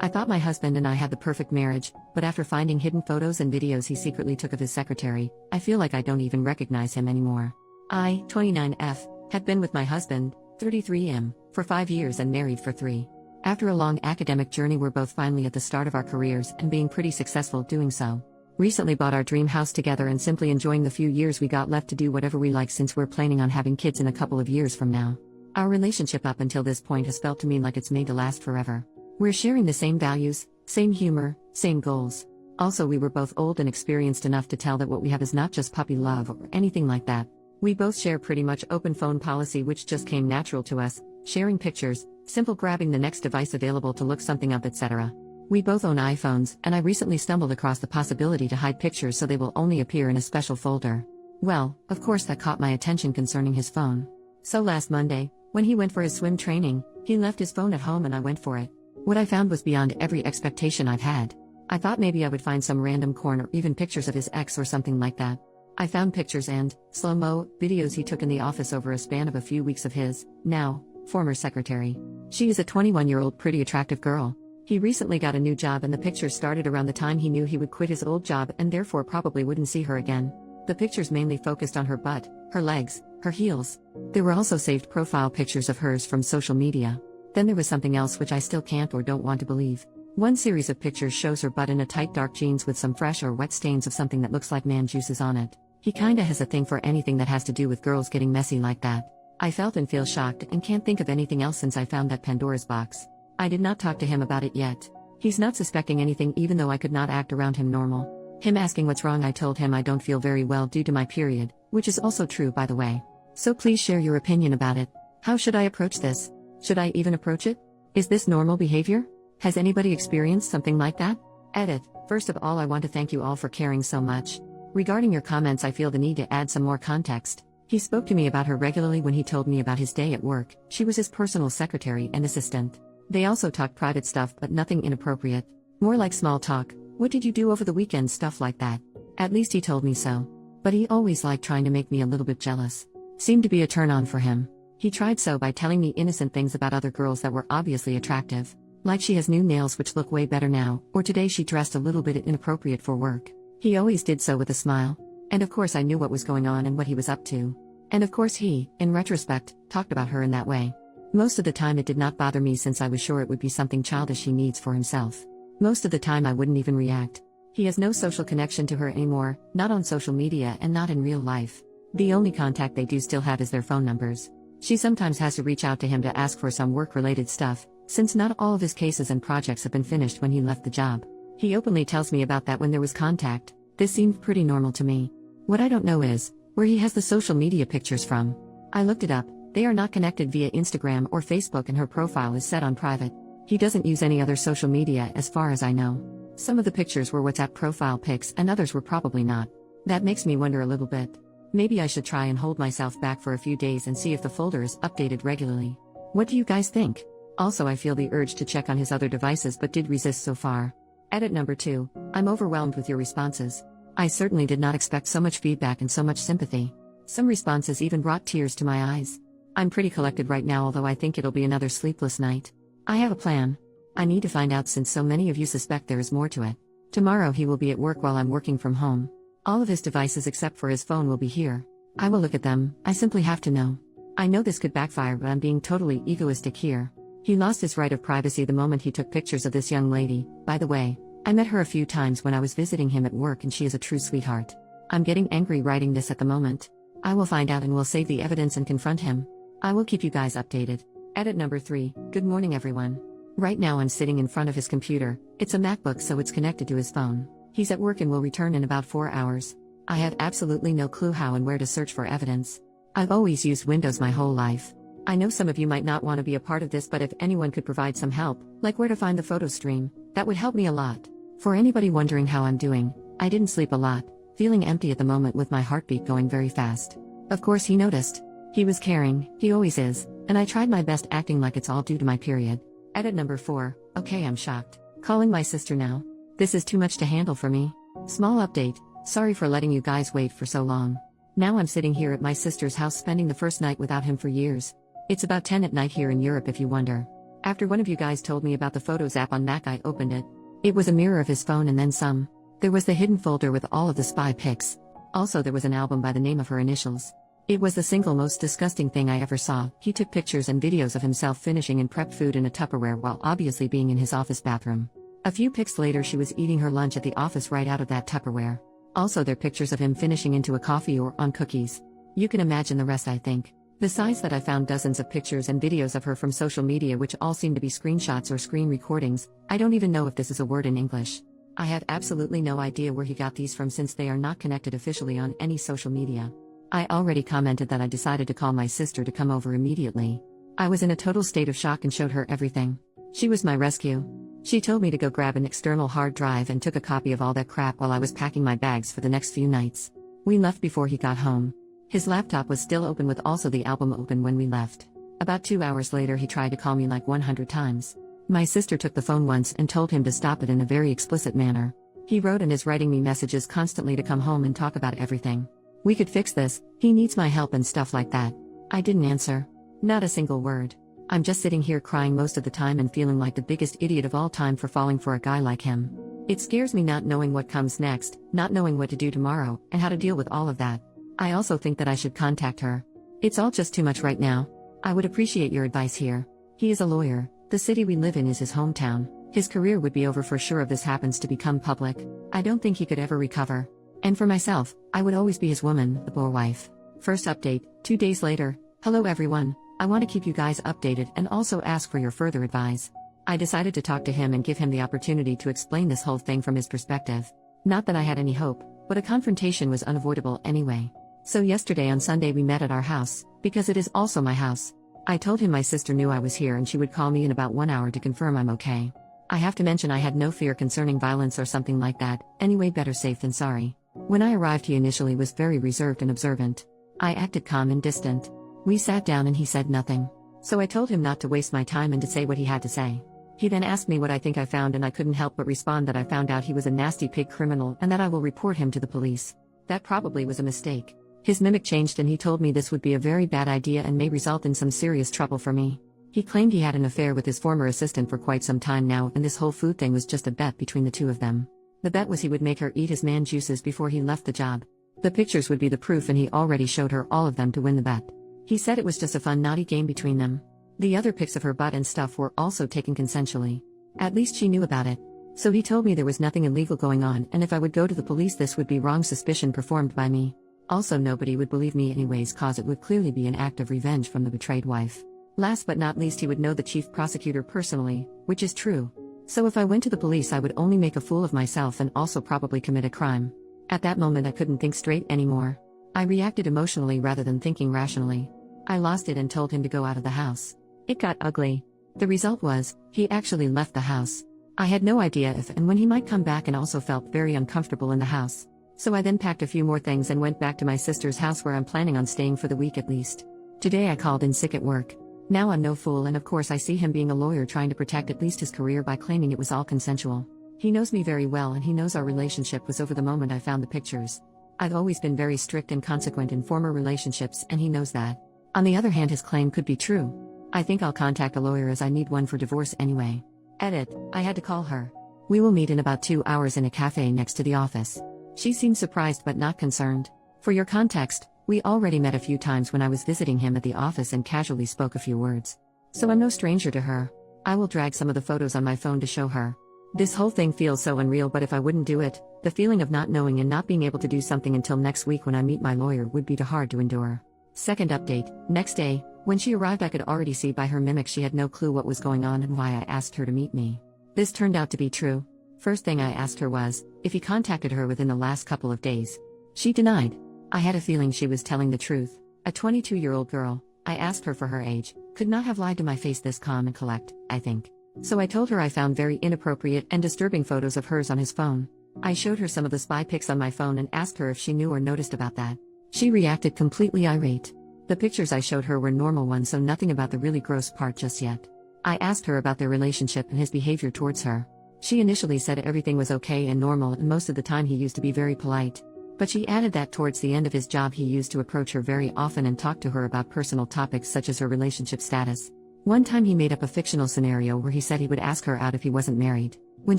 I thought my husband and I had the perfect marriage, but after finding hidden photos and videos he secretly took of his secretary, I feel like I don't even recognize him anymore. I, 29F, had been with my husband, 33M, for 5 years and married for 3. After a long academic journey, we're both finally at the start of our careers and being pretty successful doing so. Recently bought our dream house together and simply enjoying the few years we got left to do whatever we like, since we're planning on having kids in a couple of years from now. Our relationship up until this point has felt to me like it's made to last forever. We're sharing the same values, same humor, same goals. Also, we were both old and experienced enough to tell that what we have is not just puppy love or anything like that. We both share pretty much open phone policy, which just came natural to us, sharing pictures, simple grabbing the next device available to look something up, etc. We both own iPhones, and I recently stumbled across the possibility to hide pictures so they will only appear in a special folder. Well, of course that caught my attention concerning his phone. So last Monday, when he went for his swim training, he left his phone at home and I went for it. What I found was beyond every expectation I've had. I thought maybe I would find some random corn or even pictures of his ex or something like that. I found pictures and slow-mo videos he took in the office over a span of a few weeks of his, now, former secretary. She is a 21-year-old pretty attractive girl. He recently got a new job and the pictures started around the time he knew he would quit his old job and therefore probably wouldn't see her again. The pictures mainly focused on her butt, her legs, her heels. There were also saved profile pictures of hers from social media. Then there was something else which I still can't or don't want to believe. One series of pictures shows her butt in a tight dark jeans with some fresh or wet stains of something that looks like man juices on it. He kinda has a thing for anything that has to do with girls getting messy like that. I felt and feel shocked and can't think of anything else since I found that Pandora's box. I did not talk to him about it yet. He's not suspecting anything even though I could not act around him normal. Him asking what's wrong, I told him I don't feel very well due to my period, which is also true by the way. So please share your opinion about it. How should I approach this? Should I even approach it? Is this normal behavior? Has anybody experienced something like that? Edit. First of all, I want to thank you all for caring so much. Regarding your comments, I feel the need to add some more context. He spoke to me about her regularly when he told me about his day at work. She was his personal secretary and assistant. They also talked private stuff but nothing inappropriate. More like small talk. What did you do over the weekend, stuff like that. At least he told me so. But he always liked trying to make me a little bit jealous. Seemed to be a turn on for him. He tried so by telling me innocent things about other girls that were obviously attractive. Like she has new nails which look way better now, or today she dressed a little bit inappropriate for work. He always did so with a smile. And of course I knew what was going on and what he was up to. And of course he, in retrospect, talked about her in that way. Most of the time it did not bother me since I was sure it would be something childish he needs for himself. Most of the time I wouldn't even react. He has no social connection to her anymore, not on social media and not in real life. The only contact they do still have is their phone numbers. She sometimes has to reach out to him to ask for some work-related stuff, since not all of his cases and projects have been finished when he left the job. He openly tells me about that when there was contact. This seemed pretty normal to me. What I don't know is where he has the social media pictures from. I looked it up. They are not connected via Instagram or Facebook and her profile is set on private. He doesn't use any other social media as far as I know. Some of the pictures were WhatsApp profile pics and others were probably not. That makes me wonder a little bit. Maybe I should try and hold myself back for a few days and see if the folder is updated regularly. What do you guys think? Also, I feel the urge to check on his other devices but did resist so far. Edit number 2. I'm overwhelmed with your responses. I certainly did not expect so much feedback and so much sympathy. Some responses even brought tears to my eyes. I'm pretty collected right now, although I think it'll be another sleepless night. I have a plan. I need to find out since so many of you suspect there is more to it. Tomorrow he will be at work while I'm working from home. All of his devices except for his phone will be here. I will look at them. I simply have to know. I know this could backfire, but I'm being totally egoistic here. He lost his right of privacy the moment he took pictures of this young lady. By the way, I met her a few times when I was visiting him at work and she is a true sweetheart. I'm getting angry writing this at the moment. I will find out and will save the evidence and confront him. I will keep you guys updated. Edit number 3. Good morning everyone. Right now I'm sitting in front of his computer. It's a MacBook, so it's connected to his phone. He's at work and will return in about 4 hours. I have absolutely no clue how and where to search for evidence. I've always used Windows my whole life. I know some of you might not want to be a part of this, but if anyone could provide some help, like where to find the photo stream, that would help me a lot. For anybody wondering how I'm doing, I didn't sleep a lot, feeling empty at the moment with my heartbeat going very fast. Of course he noticed. He was caring, he always is, and I tried my best acting like it's all due to my period. Edit number 4. Okay, I'm shocked. Calling my sister now. This is too much to handle for me. Small update. Sorry for letting you guys wait for so long. Now I'm sitting here at my sister's house spending the first night without him for years. It's about 10 at night here in Europe if you wonder. After one of you guys told me about the Photos app on Mac, I opened it. It was a mirror of his phone and then some. There was the hidden folder with all of the spy pics. Also, there was an album by the name of her initials. It was the single most disgusting thing I ever saw. He took pictures and videos of himself finishing and prepped food in a Tupperware while obviously being in his office bathroom. A few pics later, she was eating her lunch at the office right out of that Tupperware. Also, there are pictures of him finishing into a coffee or on cookies. You can imagine the rest, I think. Besides that, I found dozens of pictures and videos of her from social media which all seem to be screenshots or screen recordings. I don't even know if this is a word in English. I had absolutely no idea where he got these from since they are not connected officially on any social media. I already commented that I decided to call my sister to come over immediately. I was in a total state of shock and showed her everything. She was my rescue. She told me to go grab an external hard drive and took a copy of all that crap while I was packing my bags for the next few nights. We left before he got home. His laptop was still open with also the album open when we left. About 2 hours later, he tried to call me like 100 times. My sister took the phone once and told him to stop it in a very explicit manner. He wrote and is writing me messages constantly to come home and talk about everything. We could fix this, he needs my help and stuff like that. I didn't answer. Not a single word. I'm just sitting here crying most of the time and feeling like the biggest idiot of all time for falling for a guy like him. It scares me not knowing what comes next, not knowing what to do tomorrow, and how to deal with all of that. I also think that I should contact her. It's all just too much right now. I would appreciate your advice here. He is a lawyer. The city we live in is his hometown. His career would be over for sure if this happens to become public. I don't think he could ever recover. And for myself, I would always be his woman, the poor wife. First update, 2 days later. Hello everyone. I want to keep you guys updated and also ask for your further advice. I decided to talk to him and give him the opportunity to explain this whole thing from his perspective. Not that I had any hope, but a confrontation was unavoidable anyway. So yesterday on Sunday we met at our house, because it is also my house. I told him my sister knew I was here and she would call me in about 1 hour to confirm I'm okay. I have to mention I had no fear concerning violence or something like that, anyway better safe than sorry. When I arrived he initially was very reserved and observant. I acted calm and distant. We sat down and he said nothing. So I told him not to waste my time and to say what he had to say. He then asked me what I think I found and I couldn't help but respond that I found out he was a nasty pig criminal and that I will report him to the police. That probably was a mistake. His mimic changed and he told me this would be a very bad idea and may result in some serious trouble for me. He claimed he had an affair with his former assistant for quite some time now and this whole food thing was just a bet between the two of them. The bet was he would make her eat his man juices before he left the job. The pictures would be the proof and he already showed her all of them to win the bet. He said it was just a fun naughty game between them. The other pics of her butt and stuff were also taken consensually. At least she knew about it. So he told me there was nothing illegal going on and if I would go to the police this would be wrong suspicion performed by me. Also nobody would believe me anyways cause it would clearly be an act of revenge from the betrayed wife. Last but not least he would know the chief prosecutor personally, which is true. So if I went to the police I would only make a fool of myself and also probably commit a crime. At that moment I couldn't think straight anymore. I reacted emotionally rather than thinking rationally. I lost it and told him to go out of the house. It got ugly. The result was, he actually left the house. I had no idea if and when he might come back and also felt very uncomfortable in the house. So I then packed a few more things and went back to my sister's house where I'm planning on staying for the week at least. Today I called in sick at work. Now I'm no fool and of course I see him being a lawyer trying to protect at least his career by claiming it was all consensual. He knows me very well and he knows our relationship was over the moment I found the pictures. I've always been very strict and consequent in former relationships and he knows that. On the other hand his claim could be true. I think I'll contact a lawyer as I need one for divorce anyway. Edit, I had to call her. We will meet in about 2 hours in a cafe next to the office. She seemed surprised but not concerned. For your context, we already met a few times when I was visiting him at the office and casually spoke a few words. So I'm no stranger to her. I will drag some of the photos on my phone to show her. This whole thing feels so unreal but if I wouldn't do it, the feeling of not knowing and not being able to do something until next week when I meet my lawyer would be too hard to endure. Second update, next day, when she arrived I could already see by her mimic she had no clue what was going on and why I asked her to meet me. This turned out to be true. First thing I asked her was, if he contacted her within the last couple of days. She denied. I had a feeling she was telling the truth. A 22-year-old girl, I asked her for her age, could not have lied to my face this calm and collect, I think. So I told her I found very inappropriate and disturbing photos of hers on his phone. I showed her some of the spy pics on my phone and asked her if she knew or noticed about that. She reacted completely irate. The pictures I showed her were normal ones so nothing about the really gross part just yet. I asked her about their relationship and his behavior towards her. She initially said everything was okay and normal and most of the time he used to be very polite. But she added that towards the end of his job he used to approach her very often and talk to her about personal topics such as her relationship status. One time he made up a fictional scenario where he said he would ask her out if he wasn't married. When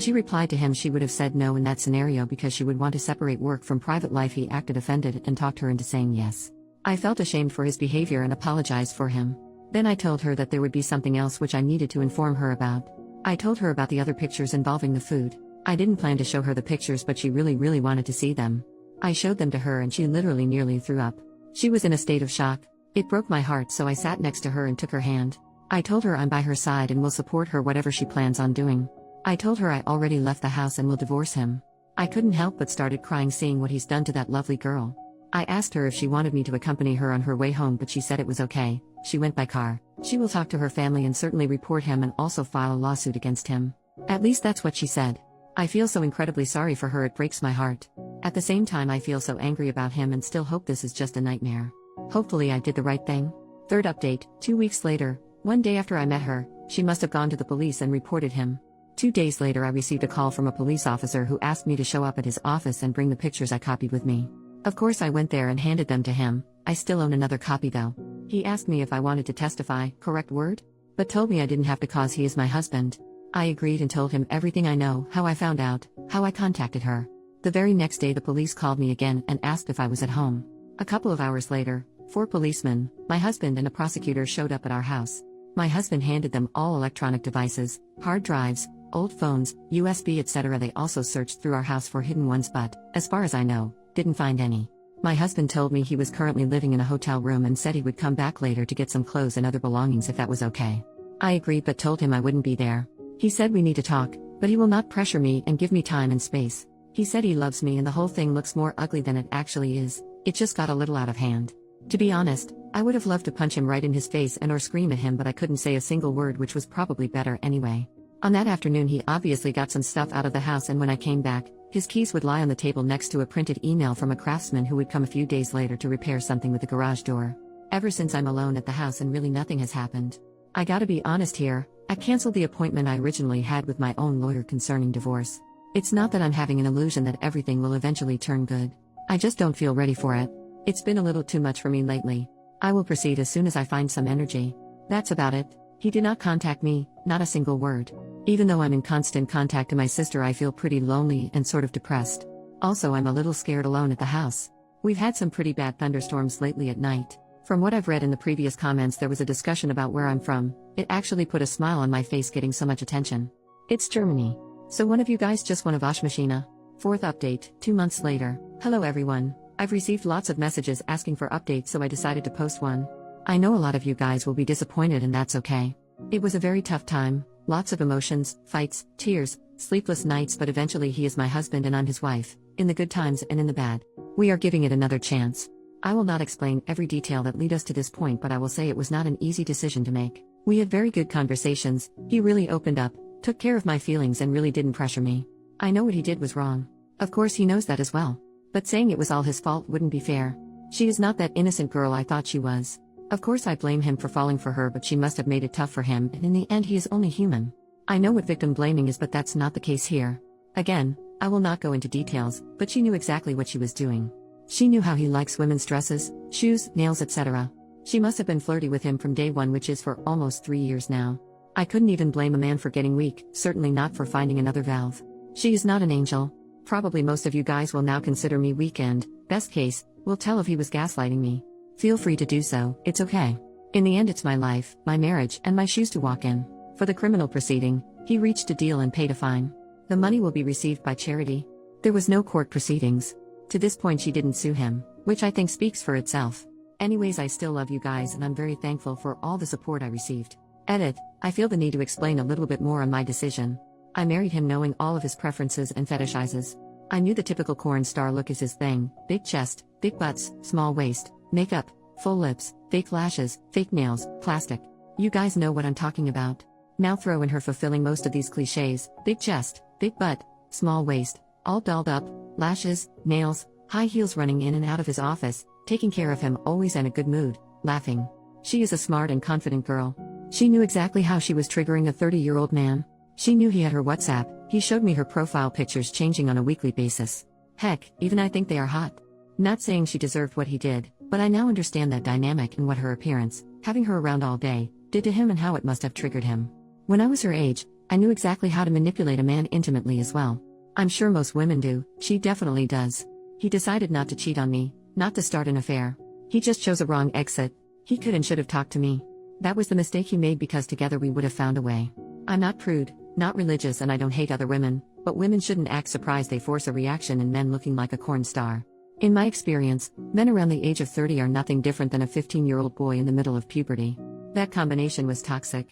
she replied to him, she would have said no in that scenario because she would want to separate work from private life. He acted offended and talked her into saying yes. I felt ashamed for his behavior and apologized for him. Then I told her that there would be something else which I needed to inform her about. I told her about the other pictures involving the food. I didn't plan to show her the pictures, but she really wanted to see them. I showed them to her and she literally nearly threw up. She was in a state of shock. It broke my heart, so I sat next to her and took her hand. I told her I'm by her side and will support her whatever she plans on doing. I told her I already left the house and will divorce him. I couldn't help but started crying seeing what he's done to that lovely girl. I asked her if she wanted me to accompany her on her way home, but she said it was okay. She went by car. She will talk to her family and certainly report him and also file a lawsuit against him. At least that's what she said. I feel so incredibly sorry for her, it breaks my heart. At the same time, I feel so angry about him and still hope this is just a nightmare. Hopefully I did the right thing. Third update, 2 weeks later, one day after I met her, she must have gone to the police and reported him. 2 days later, I received a call from a police officer who asked me to show up at his office and bring the pictures I copied with me. Of course, I went there and handed them to him. I still own another copy though. He asked me if I wanted to testify, correct word? But told me I didn't have to cause he is my husband. I agreed and told him everything I know, how I found out, how I contacted her. The very next day, the police called me again and asked if I was at home. A couple of hours later, 4 policemen, my husband and a prosecutor showed up at our house. My husband handed them all electronic devices, hard drives, old phones, USB, etc. They also searched through our house for hidden ones, but, as far as I know, didn't find any. My husband told me he was currently living in a hotel room and said he would come back later to get some clothes and other belongings if that was okay. I agreed but told him I wouldn't be there. He said we need to talk, but he will not pressure me and give me time and space. He said he loves me and the whole thing looks more ugly than it actually is. It just got a little out of hand. To be honest, I would have loved to punch him right in his face and or scream at him, but I couldn't say a single word, which was probably better anyway. On that afternoon, he obviously got some stuff out of the house, and when I came back, his keys would lie on the table next to a printed email from a craftsman who would come a few days later to repair something with the garage door. Ever since, I'm alone at the house and really nothing has happened. I gotta be honest here, I canceled the appointment I originally had with my own lawyer concerning divorce. It's not that I'm having an illusion that everything will eventually turn good. I just don't feel ready for it. It's been a little too much for me lately. I will proceed as soon as I find some energy. That's about it. He did not contact me, not a single word. Even though I'm in constant contact with my sister, I feel pretty lonely and sort of depressed. Also, I'm a little scared alone at the house. We've had some pretty bad thunderstorms lately at night. From what I've read in the previous comments, there was a discussion about where I'm from. It actually put a smile on my face getting so much attention. It's Germany. So one of you guys just won a Waschmaschine. Fourth update, 2 months later. Hello everyone. I've received lots of messages asking for updates, so I decided to post one. I know a lot of you guys will be disappointed, and that's okay. It was a very tough time, lots of emotions, fights, tears, sleepless nights, but eventually he is my husband and I'm his wife, in the good times and in the bad. We are giving it another chance. I will not explain every detail that led us to this point, but I will say it was not an easy decision to make. We had very good conversations, he really opened up, took care of my feelings and really didn't pressure me. I know what he did was wrong. Of course he knows that as well. But saying it was all his fault wouldn't be fair. She is not that innocent girl I thought she was. Of course I blame him for falling for her, but she must have made it tough for him, and in the end he is only human. I know what victim blaming is, but that's not the case here. Again, I will not go into details, but she knew exactly what she was doing. She knew how he likes women's dresses, shoes, nails, etc. She must have been flirty with him from day one, which is for almost 3 years now. I couldn't even blame a man for getting weak, certainly not for finding another valve. She is not an angel. Probably most of you guys will now consider me weak and, best case, will tell if he was gaslighting me. Feel free to do so, it's okay. In the end, it's my life, my marriage, and my shoes to walk in. For the criminal proceeding, he reached a deal and paid a fine. The money will be received by charity. There was no court proceedings. To this point, she didn't sue him, which I think speaks for itself. Anyways, I still love you guys and I'm very thankful for all the support I received. Edit, I feel the need to explain a little bit more on my decision. I married him knowing all of his preferences and fetishizes. I knew the typical corn star look is his thing: big chest, big butts, small waist, makeup, full lips, fake lashes, fake nails, plastic. You guys know what I'm talking about. Now throw in her fulfilling most of these cliches: big chest, big butt, small waist, all dolled up, lashes, nails, high heels, running in and out of his office, taking care of him, always in a good mood, laughing. She is a smart and confident girl. She knew exactly how she was triggering a 30-year-old man. She knew he had her WhatsApp. He showed me her profile pictures changing on a weekly basis. Heck, even I think they are hot. Not saying she deserved what he did, but I now understand that dynamic and what her appearance, having her around all day, did to him and how it must have triggered him. When I was her age, I knew exactly how to manipulate a man intimately as well. I'm sure most women do, she definitely does. He decided not to cheat on me, not to start an affair. He just chose a wrong exit. He could and should have talked to me. That was the mistake he made because together we would have found a way. I'm not prude, not religious, and I don't hate other women, but women shouldn't act surprised they force a reaction in men looking like a corn star. In my experience, men around the age of 30 are nothing different than a 15-year-old boy in the middle of puberty. That combination was toxic.